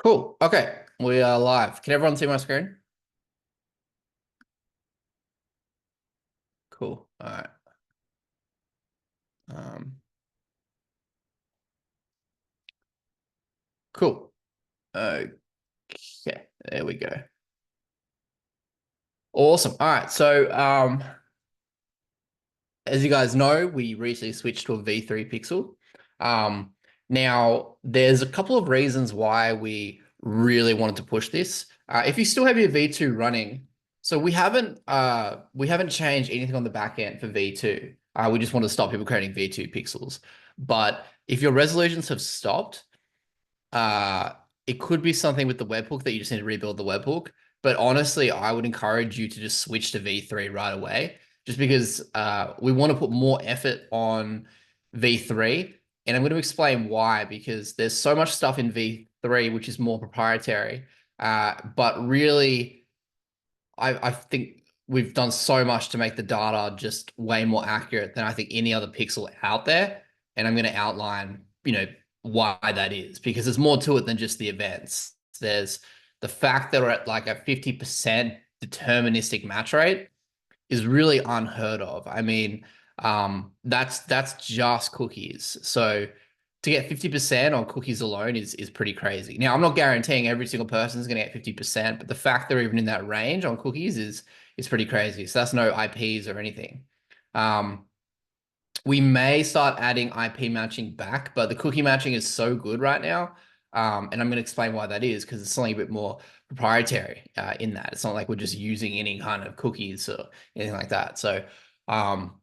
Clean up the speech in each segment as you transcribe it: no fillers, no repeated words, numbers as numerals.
Cool. Okay, we are live. Can everyone see my screen? Cool. All right. Um, cool. Okay, there we go. Awesome. All right. As you guys know, we recently switched to a V3 Pixel. Um, Now there's a couple of reasons why we really wanted to push this. If you still have your V2 running, so we haven't changed anything on the back end for V2. We just want to stop people creating V2 pixels. But if your resolutions have stopped, uh, it could be something with the webhook that you just need to rebuild the webhook. But honestly, I would encourage you to just switch to V3 right away, just because we want to put more effort on V3. And I'm going to explain why, because there's so much stuff in V3 which is more proprietary. But really, I think we've done so much to make the data just way more accurate than I think any other pixel out there. And I'm going to outline, why that is, because there's more to it than just the events. There's the fact that we're at like a 50% deterministic match rate is really unheard of. I mean, that's just cookies. So to get 50% on cookies alone is pretty crazy. Now, I'm not guaranteeing every single person is going to get 50%, but the fact they're even in that range on cookies is pretty crazy. So that's no IPs or anything. Um, we may start adding IP matching back, but the cookie matching is so good right now. And I'm going to explain why that is, because it's something a bit more proprietary in that. It's not like we're just using any kind of cookies or anything like that. So um,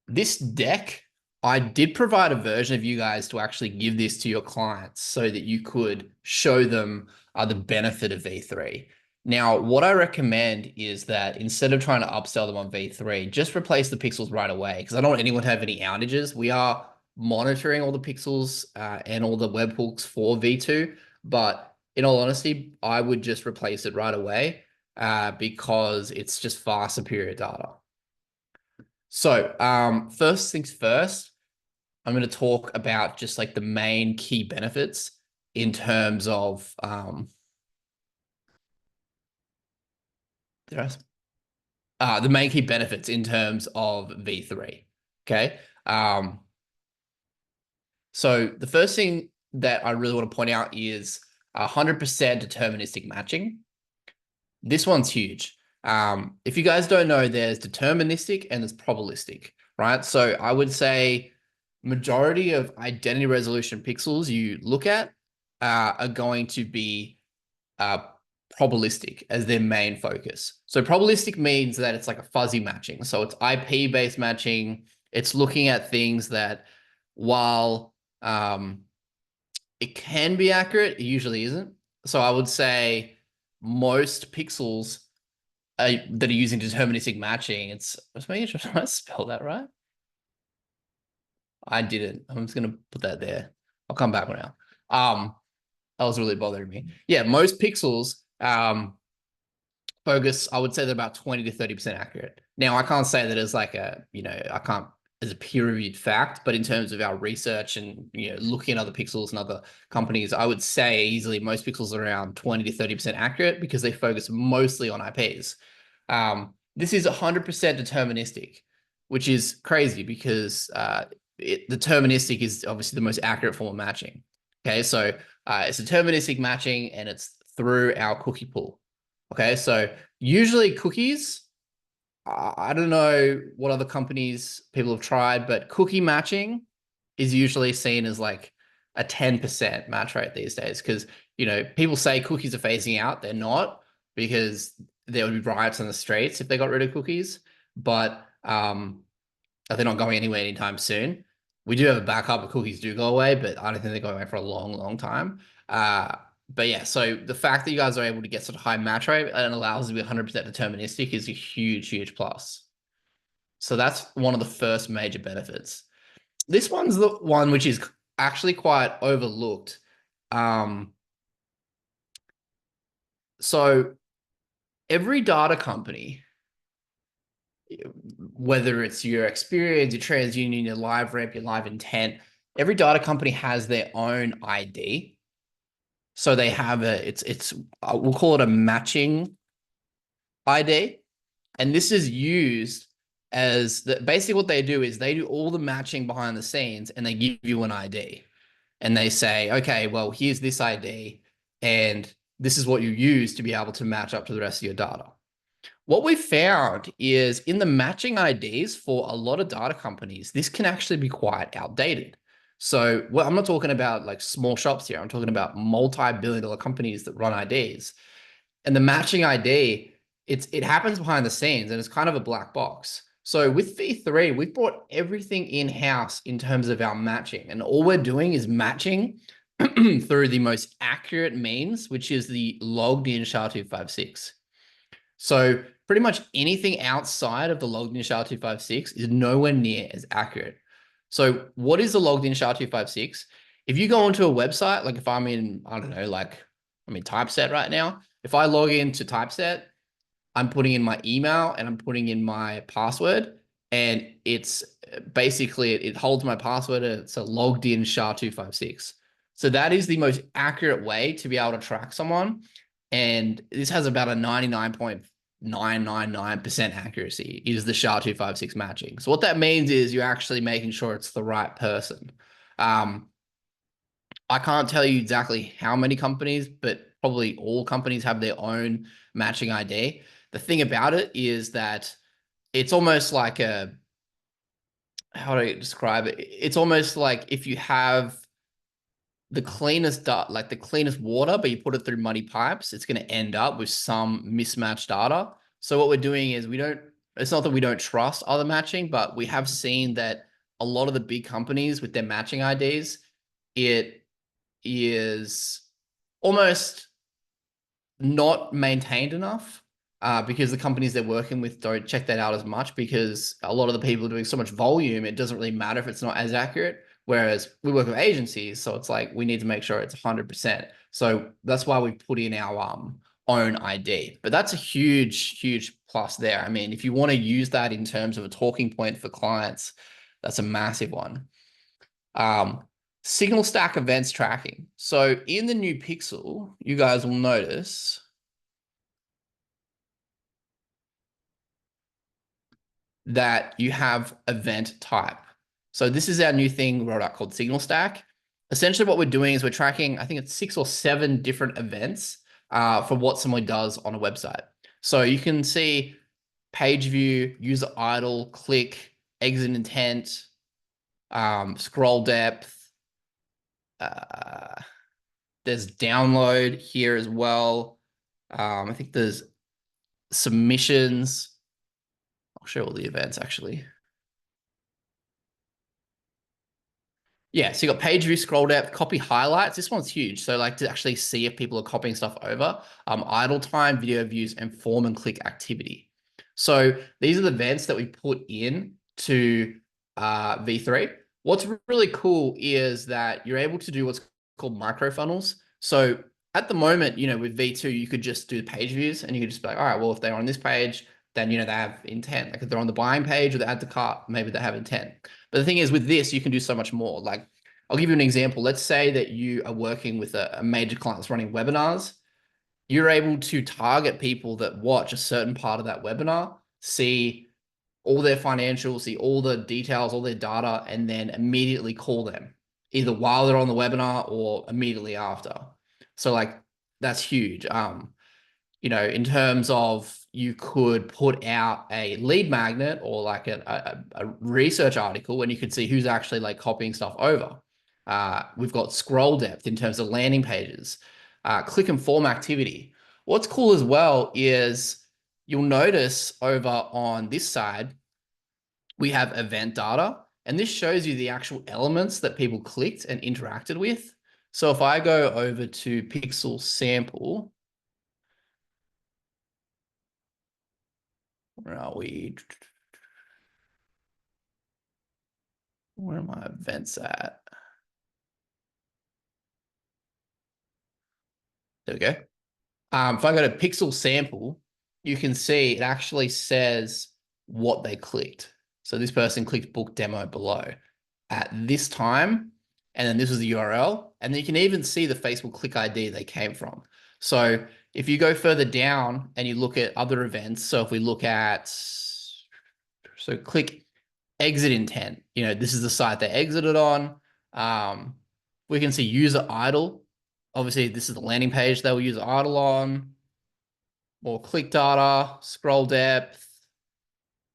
this deck, I did provide a version of you guys to actually give this to your clients so that you could show them the benefit of V3. Now, what I recommend is that instead of trying to upsell them on V3, just replace the pixels right away, because I don't want anyone to have any outages. We are monitoring all the pixels and all the webhooks for V2, but in all honesty, I would just replace it right away because it's just far superior data. So, first things first, I'm going to talk about just like the main key benefits in terms of the main key benefits in terms of V3. Okay. So the first thing that I really want to point out is 100% deterministic matching. This one's huge. If you guys don't know, there's deterministic and there's probabilistic, right? So I would say majority of identity resolution pixels you look at are going to be uh, probabilistic as their main focus. So probabilistic means that it's like a fuzzy matching. So it's IP-based matching. It's looking at things that while it can be accurate, it usually isn't. So I would say most pixels that are using deterministic matching, let's making sure I spell that right. I didn't. I'm just gonna put that there. I'll come back now. That was really bothering me. Yeah, most pixels focus, I would say they're about 20 to 30% accurate. Now, I can't say that as like I can't as a peer-reviewed fact, but in terms of our research and looking at other pixels and other companies, I would say easily most pixels are around 20 to 30% accurate because they focus mostly on IPs. This is 100% deterministic, which is crazy because deterministic is obviously the most accurate form of matching. Okay, so it's deterministic matching and it's through our cookie pool. Okay, so usually cookies, I don't know what other companies people have tried, but cookie matching is usually seen as like a 10% match rate these days because, people say cookies are phasing out. They're not, because there would be riots on the streets if they got rid of cookies, but they're not going anywhere anytime soon. We do have a backup if cookies do go away, but I don't think they're going away for a long, long time. But yeah, so the fact that you guys are able to get such a high match rate and allows you to be 100% deterministic is a huge, huge plus. So that's one of the first major benefits. This one's the one which is actually quite overlooked. So every data company, whether it's your Experian, your TransUnion, your LiveRamp, your LiveIntent, every data company has their own ID. So they have we'll call it a matching ID. And this is used as basically what they do is they do all the matching behind the scenes and they give you an ID. And they say, okay, well, here's this ID, and this is what you use to be able to match up to the rest of your data. What we found is in the matching IDs for a lot of data companies, this can actually be quite outdated. So well, I'm not talking about like small shops here. I'm talking about multi-billion-dollar companies that run IDs. And the matching ID, it happens behind the scenes and it's kind of a black box. So with V3, we've brought everything in-house in terms of our matching. And all we're doing is matching through the most accurate means, which is the logged in SHA-256. So pretty much anything outside of the logged in SHA-256 is nowhere near as accurate. So what is the logged in SHA-256? If you go onto a website, like if I'm in, I don't know, like I'm in Typeset right now. If I log into Typeset, I'm putting in my email and I'm putting in my password, and it's basically it holds my password and it's a logged in SHA-256. So that is the most accurate way to be able to track someone. And this has about a 99.999% accuracy is the SHA-256 matching. So what that means is you're actually making sure it's the right person. I can't tell you exactly how many companies, but probably all companies have their own matching ID. The thing about it is that it's almost like how do I describe it? It's almost like if you have the cleanest data, like the cleanest water, but you put it through muddy pipes, it's going to end up with some mismatched data. So what we're doing is it's not that we don't trust other matching, but we have seen that a lot of the big companies with their matching IDs, it is almost not maintained enough because the companies they're working with don't check that out as much because a lot of the people are doing so much volume, it doesn't really matter if it's not as accurate. Whereas we work with agencies, so it's like we need to make sure it's 100%. So that's why we put in our own ID. But that's a huge, huge plus there. I mean, if you want to use that in terms of a talking point for clients, that's a massive one. Signal stack events tracking. So in the new Pixel, you guys will notice that you have event type. So this is our new thing rolled out called Signal Stack. Essentially what we're doing is we're tracking, I think it's 6 or 7 different events for what someone does on a website. So you can see page view, user idle, click, exit intent, scroll depth. There's download here as well. I think there's submissions. I'll show all the events actually. Yeah, so you got page view, scroll depth, copy highlights. This one's huge. So like to actually see if people are copying stuff over, idle time, video views, and form and click activity. So these are the events that we put in to V3. What's really cool is that you're able to do what's called micro funnels. So at the moment, with V2, you could just do page views and you could just be like, all right, well, if they're on this page, then, they have intent. Like if they're on the buying page or they add to cart, maybe they have intent. But the thing is with this, you can do so much more. Like I'll give you an example. Let's say that you are working with a major client that's running webinars. You're able to target people that watch a certain part of that webinar, see all their financials, see all the details, all their data, and then immediately call them either while they're on the webinar or immediately after. So like that's huge. In terms of you could put out a lead magnet or like a research article and you could see who's actually like copying stuff over. We've got scroll depth in terms of landing pages, click and form activity. What's cool as well is you'll notice over on this side, we have event data, and this shows you the actual elements that people clicked and interacted with. So if I go over to Pixel Sample, where are we? Where are my events at? There we go. If I go to Pixel Sample, you can see it actually says what they clicked. So this person clicked book demo below. At this time, and then this was the URL, and then you can even see the Facebook click ID they came from. So if you go further down and you look at other events, so if we look at, so click exit intent, this is the site they exited on. We can see user idle. Obviously, this is the landing page they will use idle on. More click data, scroll depth.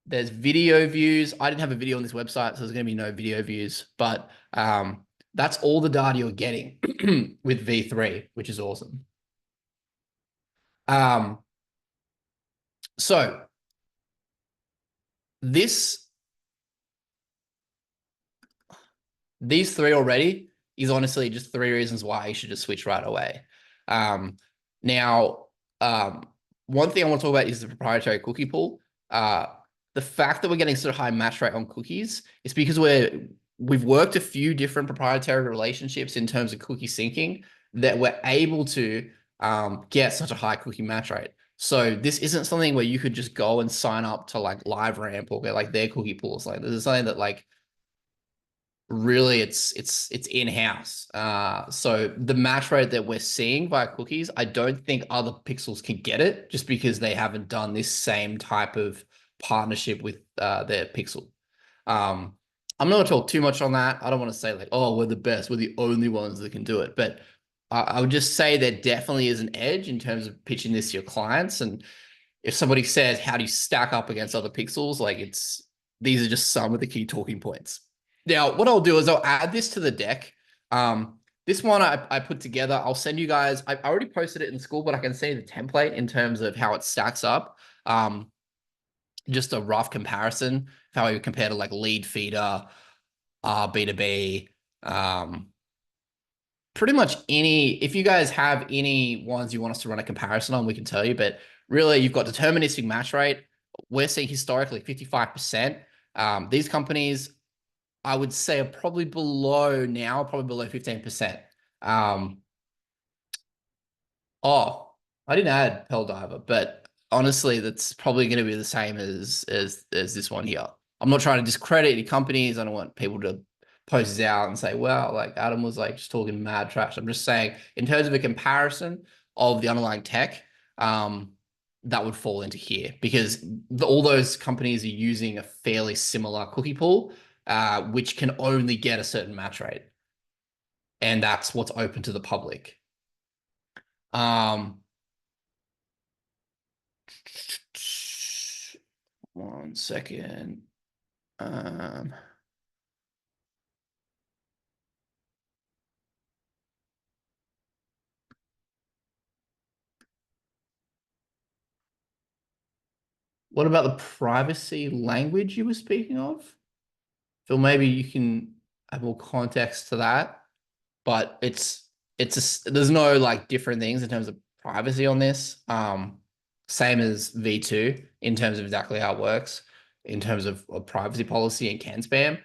There's video views. I didn't have a video on this website, so there's going to be no video views, but that's all the data you're getting with V3, which is awesome. So these three already is honestly just 3 reasons why you should just switch right away. Now, one thing I want to talk about is the proprietary cookie pool. The fact that we're getting such a high match rate on cookies is because we've worked a few different proprietary relationships in terms of cookie syncing that we're able to get such a high cookie match rate. So this isn't something where you could just go and sign up to like LiveRamp or get like their cookie pools. Like this is something that like really it's in-house. So the match rate that we're seeing via cookies, I don't think other pixels can get it just because they haven't done this same type of partnership with their pixel. I'm not going to talk too much on that. I don't want to say like, oh, we're the best, we're the only ones that can do it. But I would just say there definitely is an edge in terms of pitching this to your clients. And if somebody says, how do you stack up against other pixels? Like these are just some of the key talking points. Now, what I'll do is I'll add this to the deck. This one I put together. I'll send you guys. I already posted it in school, but I can see the template in terms of how it stacks up. Just a rough comparison of how we compare to like Leadfeeder, B2B, pretty much if you guys have any ones you want us to run a comparison on, we can tell you. But really, you've got deterministic match rate. We're seeing historically 55%. These companies, I would say, are probably below now, probably below 15%. Oh, I didn't add Pearl Diver, but honestly, that's probably going to be the same as this one here. I'm not trying to discredit any companies. I don't want people to post this out and say, well, like Adam was like just talking mad trash. I'm just saying in terms of a comparison of the underlying tech, that would fall into here because all those companies are using a fairly similar cookie pool, which can only get a certain match rate. And that's what's open to the public. One second. What about the privacy language you were speaking of? Phil, maybe you can add more context to that, but there's no like different things in terms of privacy on this. Same as V2 in terms of exactly how it works in terms of privacy policy and can spam.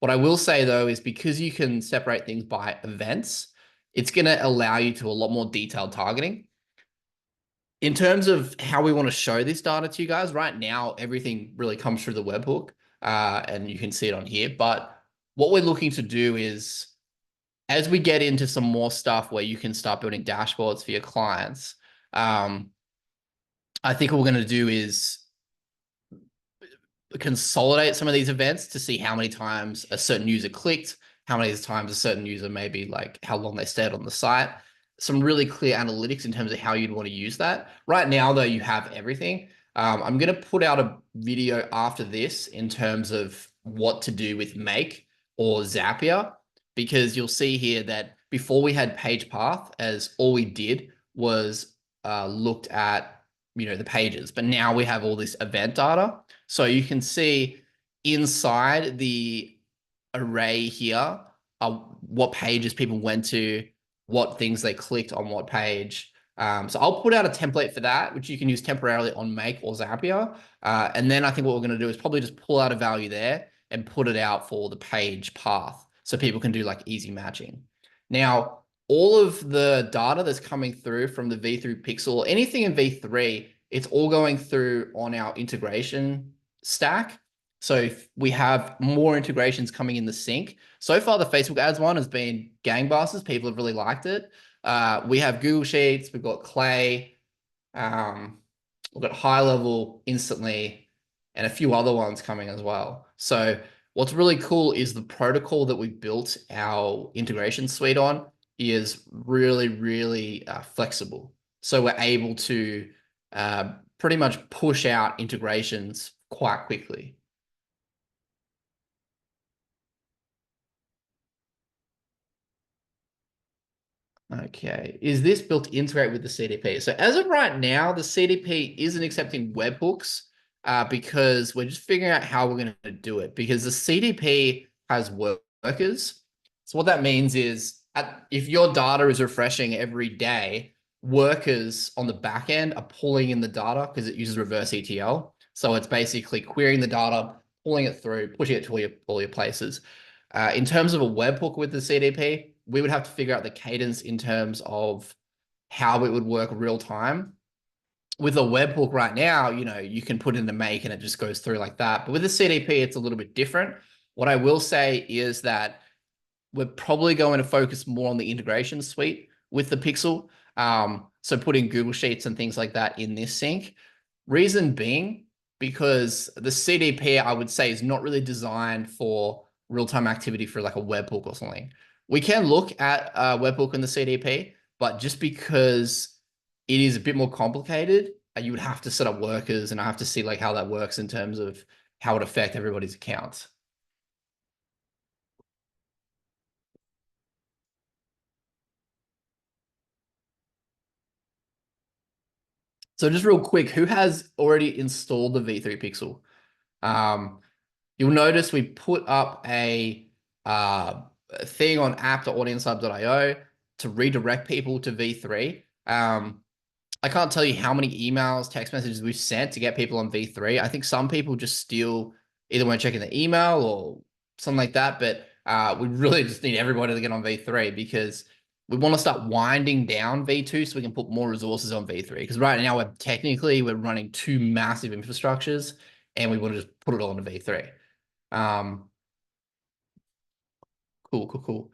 What I will say though is because you can separate things by events, it's going to allow you to a lot more detailed targeting. In terms of how we want to show this data to you guys, right now, everything really comes through the webhook, and you can see it on here. But what we're looking to do is, as we get into some more stuff where you can start building dashboards for your clients, I think what we're going to do is consolidate some of these events to see how many times a certain user clicked, how many times a certain user maybe like how long they stayed on the site. Some really clear analytics in terms of how you'd want to use that. Right now, though, you have everything. I'm going to put out a video after this in terms of what to do with Make or Zapier, because you'll see here that before we had page path, as all we did was looked at the pages, but now we have all this event data. So you can see inside the array here what pages people went to, what things they clicked on what page. So I'll put out a template for that, which you can use temporarily on Make or Zapier. And then I think what we're going to do is probably just pull out a value there and put it out for the page path so people can do like easy matching. Now, all of the data that's coming through from the V3 Pixel, anything in V3, it's all going through on our integration stack. So if we have more integrations coming in the sync. So far, the Facebook ads one has been gangbusters. People have really liked it. We have Google Sheets, we've got Clay, we've got High Level instantly, and a few other ones coming as well. So what's really cool is the protocol that we built our integration suite on is really, really flexible. So we're able to pretty much push out integrations quite quickly. Okay. Is this built to integrate with the CDP? So as of right now, the CDP isn't accepting webhooks because we're just figuring out how we're going to do it because the CDP has workers. So what that means is if your data is refreshing every day, workers on the back end are pulling in the data because it uses reverse ETL. So it's basically querying the data, pulling it through, pushing it to all your places. In terms of a webhook with the CDP, we would have to figure out the cadence in terms of how it would work real time. With a webhook right now, you can put in the make and it just goes through like that. But with the CDP, it's a little bit different. What I will say is that we're probably going to focus more on the integration suite with the Pixel. So putting Google Sheets and things like that in this sync. Reason being, because the CDP, I would say, is not really designed for real-time activity for like a webhook or something. We can look at a webhook in the CDP, but just because it is a bit more complicated, you would have to set up workers, and I have to see like how that works in terms of how it affect everybody's accounts. So just real quick, who has already installed the V3 Pixel? Um, you'll notice we put up a thing on app.audiencelab.io to redirect people to V3. I can't tell you how many emails, text messages we've sent to get people on V3. I think some people just still either weren't checking the email or something like that. But we really just need everybody to get on V3 because we want to start winding down V2 so we can put more resources on V3. Because right now we're running two massive infrastructures and we want to just put it all into V3. Um, cool, cool, cool.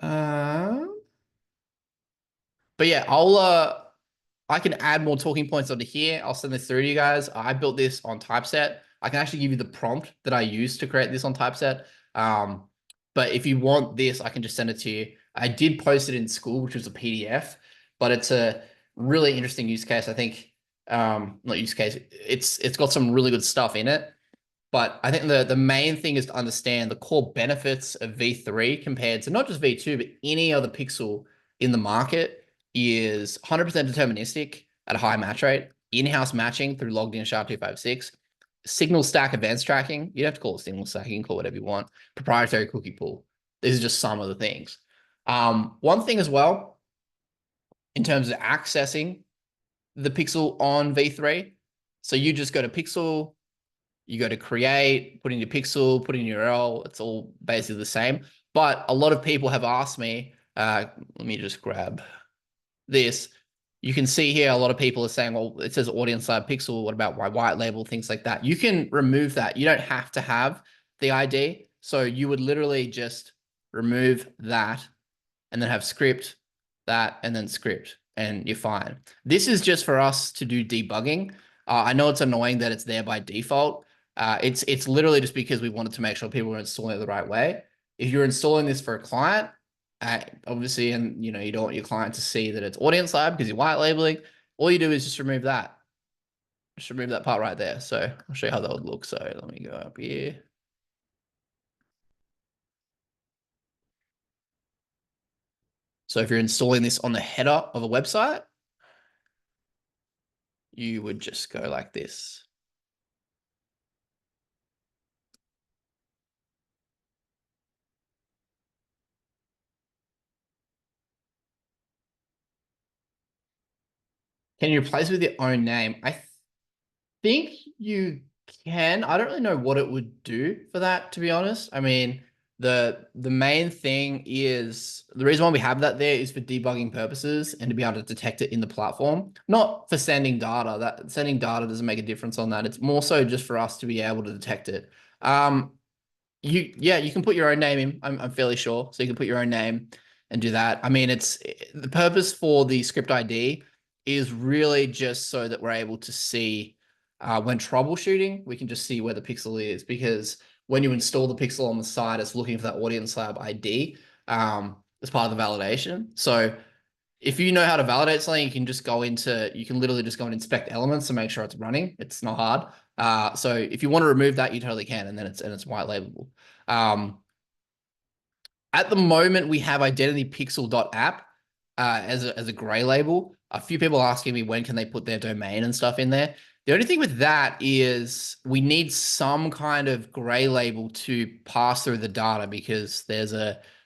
Uh, but yeah, I can add more talking points onto here. I'll send this through to you guys. I built this on Typeset. I can actually give you the prompt that I used to create this on Typeset. Um, but if you want this, I can just send it to you. I did post it in school, which was a PDF, but it's a really interesting use case. I think, not use case, it's got some really good stuff in it. But I think the main thing is to understand the core benefits of V3 compared to not just V2, but any other pixel in the market is 100% deterministic at a high match rate, in-house matching through logged in SHA-256, signal stack events tracking. You don't have to call it signal stack, you can call it whatever you want. Proprietary cookie pool. These are just some of the things. One thing as well, in terms of accessing the pixel on V3, so you just go to pixel, you go to create, put in your pixel, put in your URL. It's all basically the same. But a lot of people have asked me, let me just grab this. You can see here, a lot of people are saying, well, it says audience lab pixel. What about my white label, things like that? You can remove that. You don't have to have the ID. So you would literally just remove that and then have script, that, and then script, and you're fine. This is just for us to do debugging. I know it's annoying that it's there by default. It's literally just because we wanted to make sure people were installing it the right way. If you're installing this for a client, obviously, and you don't want your client to see that it's Audience Lab because you're white labeling, all you do is just remove that. Just remove that part right there. So I'll show you how that would look. So let me go up here. So if you're installing this on the header of a website, you would just go like this. Can you replace with your own name? I think you can. I don't really know what it would do for that, to be honest. I mean, The main thing is the reason why we have that there is for debugging purposes and to be able to detect it in the platform, not for sending data. That sending data doesn't make a difference on that. It's more so just for us to be able to detect it. Yeah, you can put your own name in. I'm fairly sure. So you can put your own name and do that. I mean, it's the purpose for the script ID is really just so that we're able to see when troubleshooting, we can just see where the pixel is, because when you install the pixel on the side, it's looking for that Audience Lab ID as part of the validation. So if you know how to validate something, you can literally just go and inspect elements to make sure it's running. It's not hard. So if you want to remove that, you totally can, and then it's white labelable. At the moment, we have identity pixel.app as a gray label. A few people are asking me when can they put their domain and stuff in there. The only thing with that is we need some kind of gray label to pass through the data, because there's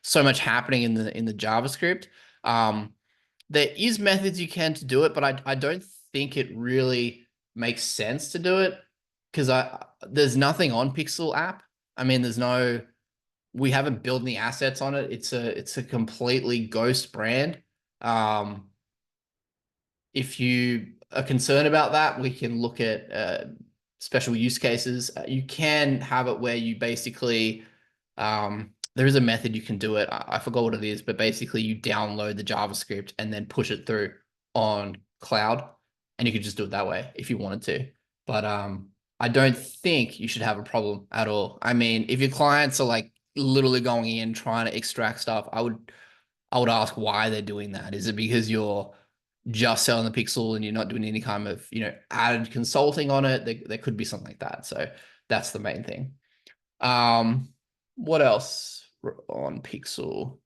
so much happening in the JavaScript. There is methods you can to do it, but I don't think it really makes sense to do it, because there's nothing on Pixel app. I mean, we haven't built any assets on it. It's a completely ghost brand. If you are concerned about that, we can look at special use cases. You can have it where you basically there is a method you can do it. I forgot what it is, but basically you download the JavaScript and then push it through on cloud, and you could just do it that way if you wanted to. But I don't think you should have a problem at all. I mean, if your clients are like literally going in trying to extract stuff, I would ask why they're doing that. Is it because you're just selling the pixel and you're not doing any kind of, added consulting on it? There could be something like that. So that's the main thing. What else on Pixel?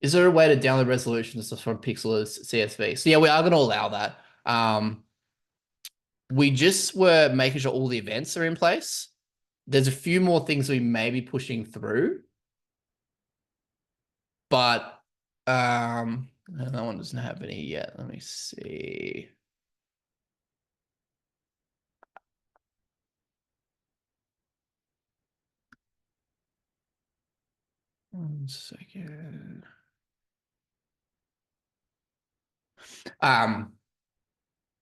Is there a way to download resolutions from Pixel as CSV? So yeah, we are going to allow that. We just were making sure all the events are in place. There's a few more things we may be pushing through, but that one doesn't have any yet. Let me see. One second.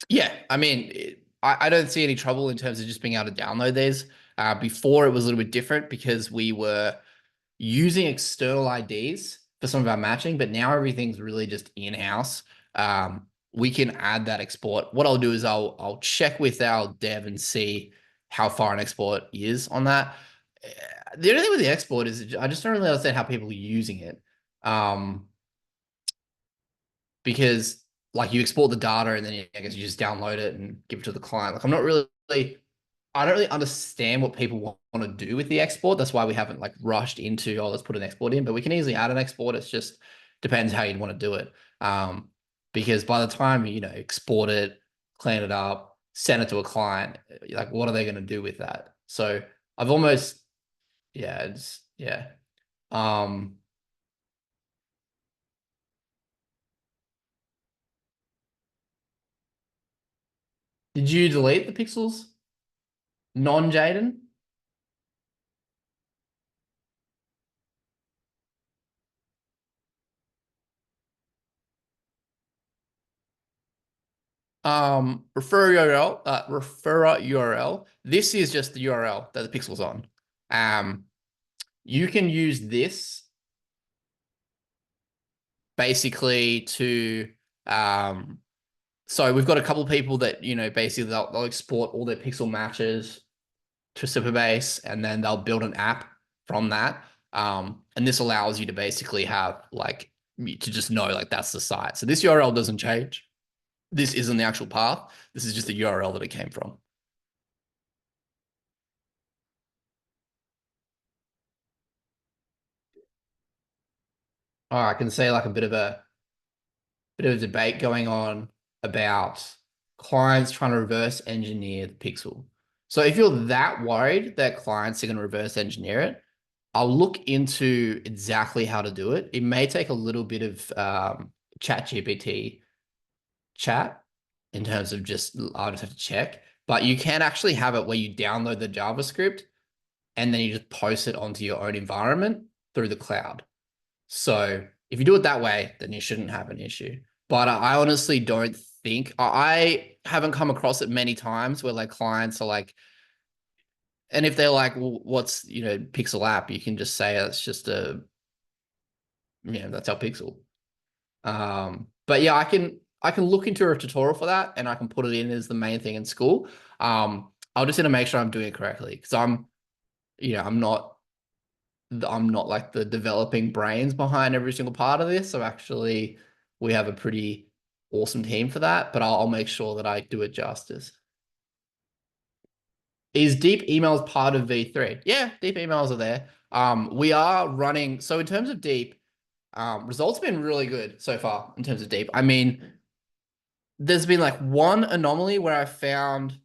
Yeah, I mean, I don't see any trouble in terms of just being able to download these. Before it was a little bit different because we were using external IDs for some of our matching, but now everything's really just in-house. We can add that export. What I'll do is I'll check with our dev and see how far an export is on that. The only thing with the export is I just don't really understand how people are using it. Because like you export the data and then I guess you just download it and give it to the client. Like I don't really understand what people want to do with the export. That's why we haven't like rushed into, oh, let's put an export in, but we can easily add an export. It's just depends how you'd want to do it. Because by the time, export it, clean it up, send it to a client, like what are they going to do with that? So I've almost, yeah. Um, did you delete the pixels? Non-Jaden? Referrer URL. This is just the URL that the pixel's on. You can use this basically to so we've got a couple of people that basically they'll export all their pixel matches to Superbase, and then they'll build an app from that. And this allows you to basically have like to just know like that's the site. So this URL doesn't change. This isn't the actual path. This is just the URL that it came from. Oh, I can say like a bit of a debate going on about clients trying to reverse engineer the pixel. So if you're that worried that clients are going to reverse engineer it, I'll look into exactly how to do it. It may take a little bit of chat GPT chat in terms of I'll just have to check, but you can actually have it where you download the JavaScript and then you just post it onto your own environment through the cloud. So if you do it that way, then you shouldn't have an issue. But I honestly don't think I haven't come across it many times where like clients are like, and if they're like, well, what's, Pixel app, you can just say it's just that's our Pixel. But yeah, I can look into a tutorial for that and I can put it in as the main thing in school. I'll just need to make sure I'm doing it correctly because I'm not like the developing brains behind every single part of this. So actually, we have a pretty awesome team for that, but I'll make sure that I do it justice. Is deep emails part of V3? Yeah, deep emails are there. We are running. So in terms of deep, results have been really good so far in terms of deep. I mean, there's been like one anomaly where I found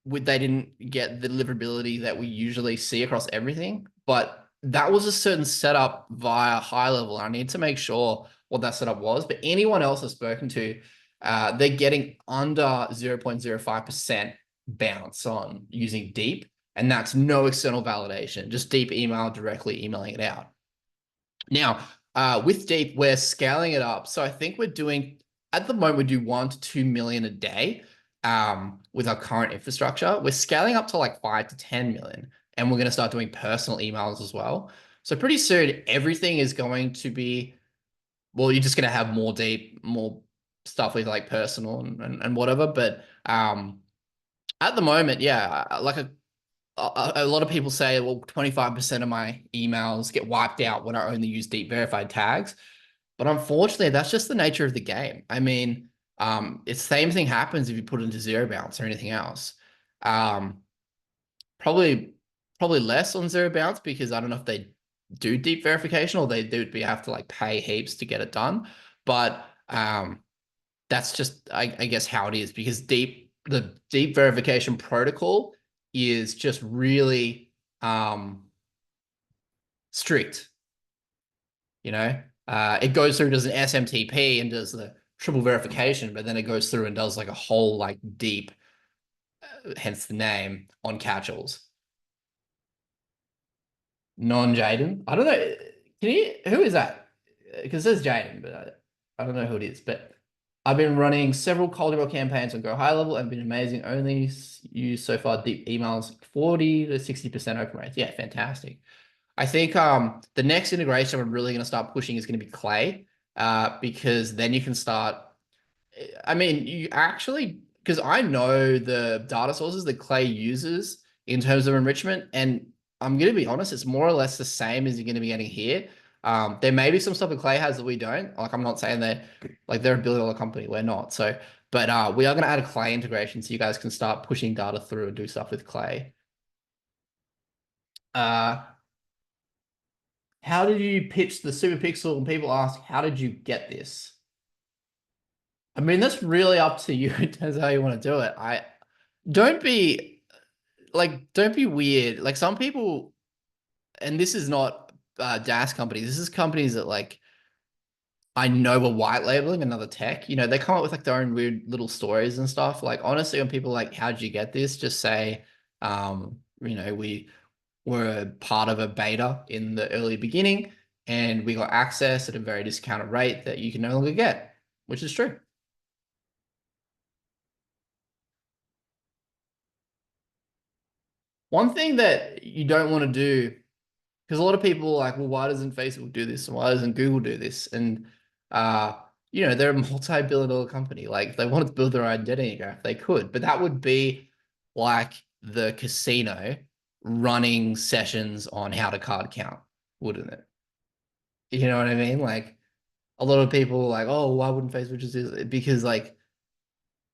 they didn't get the deliverability that we usually see across everything, but that was a certain setup via high level. I need to make sure what that setup was, but anyone else I've spoken to, they're getting under 0.05% bounce on using deep, and that's no external validation, just deep email directly emailing it out. Now, with deep, we're scaling it up. So I think at the moment, we do 1 to 2 million a day with our current infrastructure. We're scaling up to like 5 to 10 million, and we're going to start doing personal emails as well. So pretty soon, everything is going to be, well, you're just going to have more deep, more stuff with like personal and whatever. But at the moment, yeah, like a lot of people say, well, 25% of my emails get wiped out when I only use deep verified tags. But unfortunately, that's just the nature of the game. I mean, it's the same thing happens if you put it into zero bounce or anything else. Um, probably, probably less on zero bounce because I don't know if they do deep verification or they do have to like pay heaps to get it done. But that's just, I guess, how it is because the deep verification protocol is just really strict. It goes through, does an SMTP and does the triple verification, but then it goes through and does like a whole like deep, hence the name, on catch-alls. Non-Jaden. I don't know. Who is that? Because it says Jaden, but I don't know who it is. But I've been running several cold email campaigns on Go High Level and been amazing. Only used so far deep emails, 40 to 60% open rates. Yeah, fantastic. I think the next integration we're really going to start pushing is going to be Clay, because then you can start. I mean, you actually, because I know the data sources that Clay uses in terms of enrichment, and I'm going to be honest, it's more or less the same as you're going to be getting here. There may be some stuff that Clay has that we don't. Like, I'm not saying they're a billion-dollar company. We're not. So, but we are going to add a Clay integration so you guys can start pushing data through and do stuff with Clay. How did you pitch the Super Pixel? And people ask, how did you get this? I mean, that's really up to you in terms of how you want to do it. Don't be don't be weird. Like some people, and this is not DaaS companies. This is companies that like I know are white labeling another tech. They come up with like their own weird little stories and stuff. Like honestly, when people are like, how did you get this? Just say, we were a part of a beta in the early beginning and we got access at a very discounted rate that you can no longer get, which is true. One thing that you don't want to do, because a lot of people are like, well, why doesn't Facebook do this? And why doesn't Google do this? And, they're a multi-billion dollar company. Like, if they wanted to build their identity graph, they could. But that would be like the casino running sessions on how to card count, wouldn't it? You know what I mean? Like, a lot of people are like, oh, why wouldn't Facebook just do it? Because, like,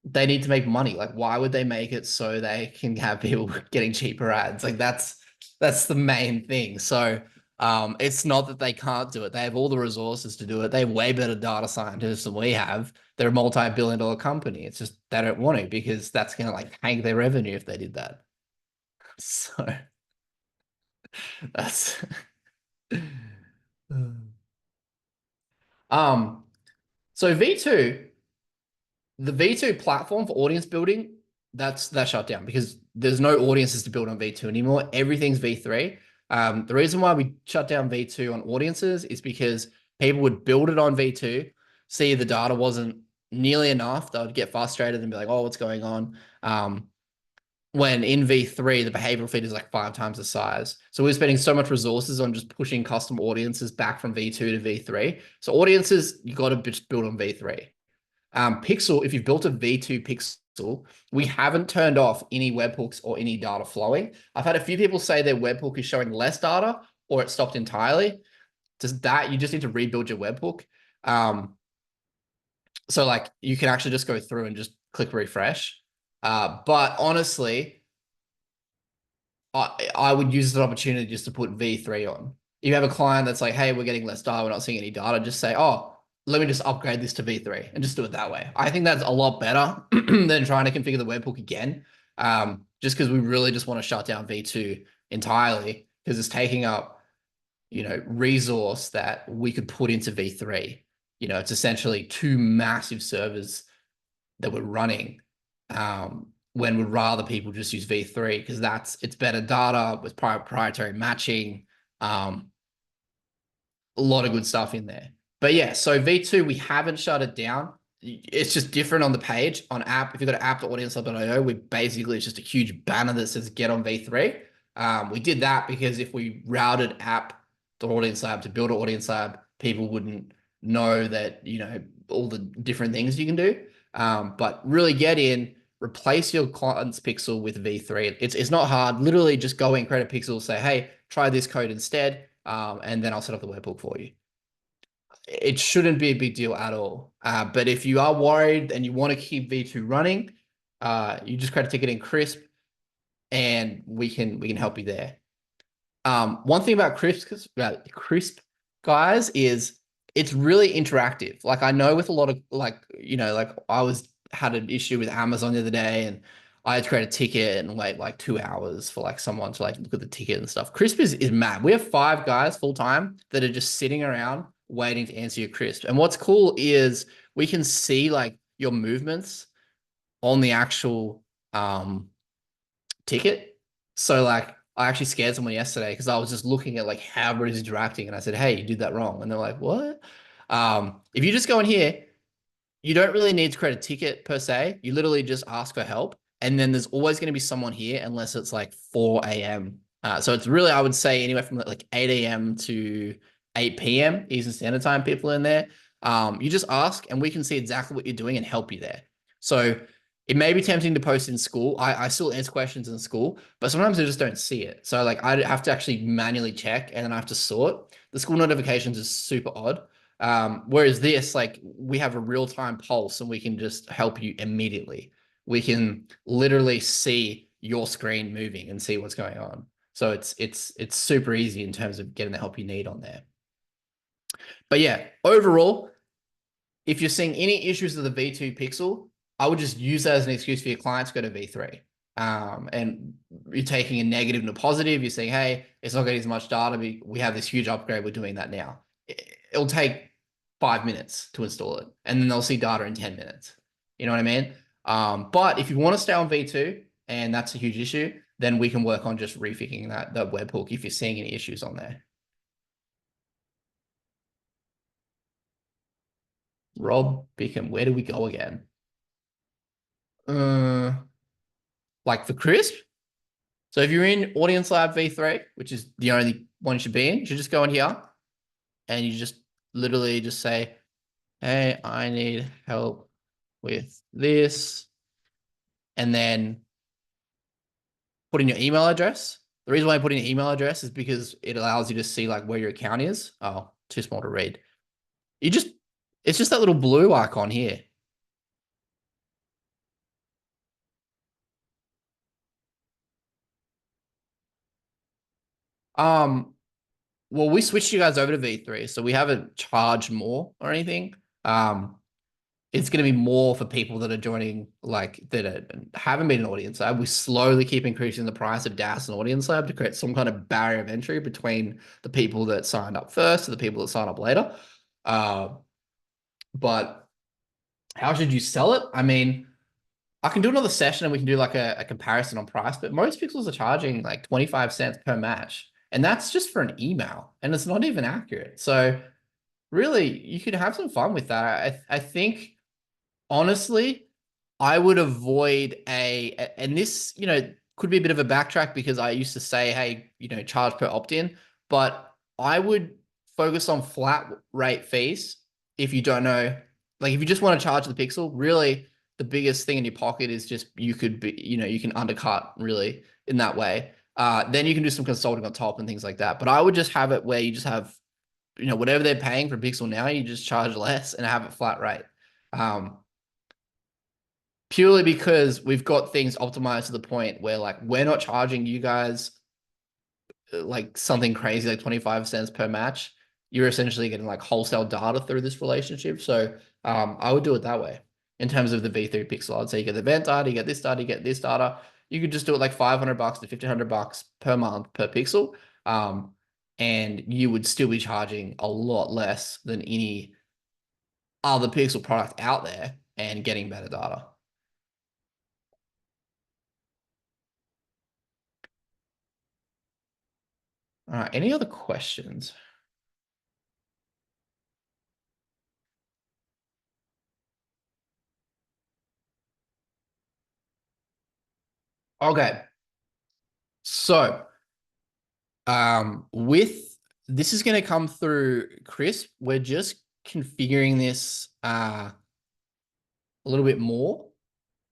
they need to make money. Like, why would they make it so they can have people getting cheaper ads? Like that's the main thing. So it's not that they can't do it. They have all the resources to do it. They have way better data scientists than we have. They're a multi-billion dollar company. It's just they don't want to because that's gonna like tank their revenue if they did that. So that's um so V2, the V2 platform for audience building, that's shut down because there's no audiences to build on V2 anymore. Everything's V3. The reason why we shut down V2 on audiences is because people would build it on V2, see the data wasn't nearly enough. They would get frustrated and be like, oh, what's going on? When in V3, the behavioral feed is like 5 times the size. So we're spending so much resources on just pushing custom audiences back from V2 to V3. So audiences, you got to just build on V3. Pixel, if you've built a V2 Pixel, we haven't turned off any webhooks or any data flowing. I've had a few people say their webhook is showing less data or it stopped entirely. Does that, you just need to rebuild your webhook. So like you can actually just go through and just click refresh. But honestly, I would use this opportunity just to put V3 on. If you have a client that's like, hey, we're getting less data, we're not seeing any data, just say, oh, let me just upgrade this to V3 and just do it that way. I think that's a lot better than trying to configure the webhook again. Just because we really just want to shut down V2 entirely because it's taking up, resource that we could put into V3. It's essentially 2 massive servers that we're running. When we'd rather people just use V3 because it's better data with proprietary matching, a lot of good stuff in there. But yeah, so V2, we haven't shut it down. It's just different on the page on app. If you've got an app.audiencelab.io, it's just a huge banner that says get on V3. We did that because if we routed app.audiencelab to build an audience lab, people wouldn't know that, all the different things you can do. But really get in, replace your client's pixel with V3. It's not hard. Literally just go in, create a pixel, say, hey, try this code instead. And then I'll set up the webhook for you. It shouldn't be a big deal at all. But if you are worried and you want to keep V2 running, you just create a ticket in Krisp and we can help you there. One thing about Krisp, guys, is it's really interactive. Like I know with a lot of like I had an issue with Amazon the other day and I had to create a ticket and wait like 2 hours for like someone to like look at the ticket and stuff. Krisp is mad. We have 5 guys full time that are just sitting around waiting to answer your Krisp. And what's cool is we can see like your movements on the actual ticket. So like I actually scared someone yesterday because I was just looking at like how everybody's interacting and I said, hey, you did that wrong. And they're like, what? If you just go in here, you don't really need to create a ticket per se. You literally just ask for help. And then there's always going to be someone here unless it's like 4 a.m. So it's really, I would say anywhere from like 8 a.m. to 8 p.m. Eastern Standard Time, people in there. You just ask and we can see exactly what you're doing and help you there. So it may be tempting to post in school. I still answer questions in school, but sometimes I just don't see it. So like I have to actually manually check and then I have to sort. The school notifications is super odd. Whereas this, like we have a real-time pulse and we can just help you immediately. We can literally see your screen moving and see what's going on. So it's super easy in terms of getting the help you need on there. But yeah, overall, if you're seeing any issues with the V2 Pixel, I would just use that as an excuse for your clients to go to V3. And you're taking a negative and a positive. You're saying, hey, it's not getting as much data. We have this huge upgrade. We're doing that now. It'll take 5 minutes to install it. And then they'll see data in 10 minutes. You know what I mean? But if you want to stay on V2 and that's a huge issue, then we can work on just refixing that webhook if you're seeing any issues on there. Rob Bickham, where do we go again? Like for Krisp. So if you're in Audience Lab V3, which is the only one you should be in, you should just go in here and you just literally just say, hey, I need help with this. And then put in your email address. The reason why I put in your email address is because it allows you to see like where your account is. Oh, too small to read. It's just that little blue icon here. Well, we switched you guys over to V3, so we haven't charged more or anything. It's going to be more for people that are joining, like haven't been an Audience Lab. We slowly keep increasing the price of DaaS and Audience Lab to create some kind of barrier of entry between the people that signed up first and the people that sign up later. But how should you sell it? I mean, I can do another session and we can do like a comparison on price, but most pixels are charging like 25 cents per match. And that's just for an email, and it's not even accurate. So really, you could have some fun with that. I think honestly, I would avoid and this, could be a bit of a backtrack because I used to say, hey, charge per opt-in, but I would focus on flat rate fees if you don't know, like if you just want to charge the pixel, really the biggest thing in your pocket is just you could be, you can undercut really in that way. Then you can do some consulting on top and things like that. But I would just have it where you just have, whatever they're paying for pixel now, you just charge less and have it flat rate. Um, Purely because we've got things optimized to the point where like we're not charging you guys like something crazy like 25 cents per match. You're essentially getting like wholesale data through this relationship. So I would do it that way in terms of the V3 pixel. I'd say you get the event data, you get this data, you get this data. You could just do it like $500 to $1,500 per month per pixel. And you would still be charging a lot less than any other pixel product out there and getting better data. All right, any other questions? Okay. So, with this is going to come through Crisp. We're just configuring this a little bit more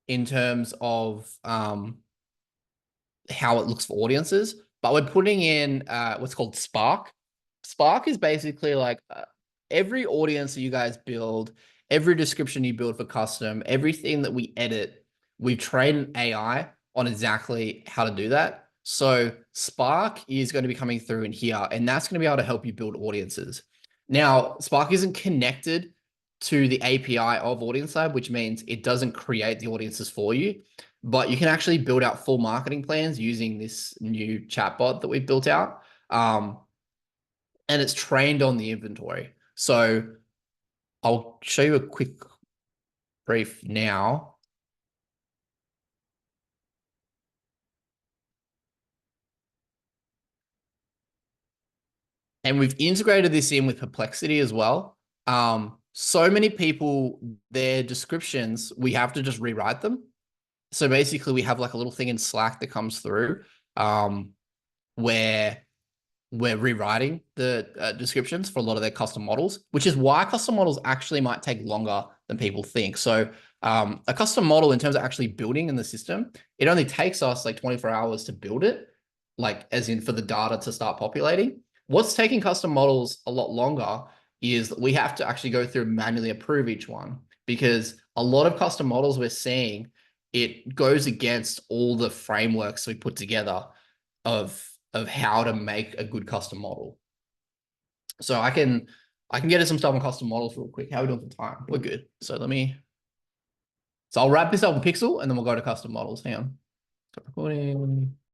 in terms of how it looks for audiences, but we're putting in what's called Spark. Spark is basically like every audience that you guys build, every description you build for custom, everything that we edit, we've trained an AI on exactly how to do that. So Spark is going to be coming through in here, and that's going to be able to help you build audiences. Now, Spark isn't connected to the API of Audience Lab, which means it doesn't create the audiences for you, but you can actually build out full marketing plans using this new chatbot that we've built out. And it's trained on the inventory. So I'll show you a quick brief now. And we've integrated this in with Perplexity as well. So many people, their descriptions, we have to just rewrite them. So basically, we have like a little thing in Slack that comes through where we're rewriting the descriptions for a lot of their custom models, which is why custom models actually might take longer than people think. So a custom model in terms of actually building in the system, it only takes us like 24 hours to build it, like as in for the data to start populating. What's taking custom models a lot longer is that we have to actually go through and manually approve each one, because a lot of custom models we're seeing, it goes against all the frameworks we put together of how to make a good custom model. So I can get into some stuff on custom models real quick. How are we doing for time? We're good. So I'll wrap this up with Pixel and then we'll go to custom models. Hang on. Stop recording.